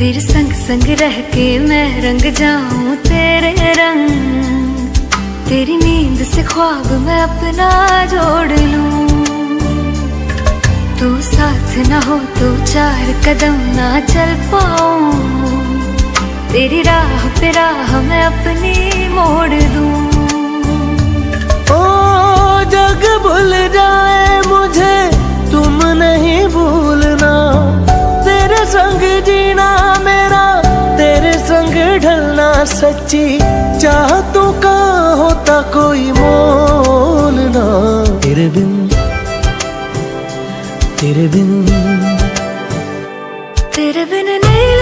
तेरे संग संग रह के मैं रंग जाऊं तेरे रंग, तेरी नींद से ख्वाब मैं अपना जोड़ लूं। तू साथ ना हो तो चार कदम ना चल पाऊं, तेरी राह पे राह मैं अपनी मोड़ दूं। ओ जग भूल जाए मुझे तुम नहीं भूलना, तेरे संग जीना मेरा तेरे संग ढलना, सच्ची चाहतों का होता कोई मोल ना। तेरे बिन तेरे बिन नहीं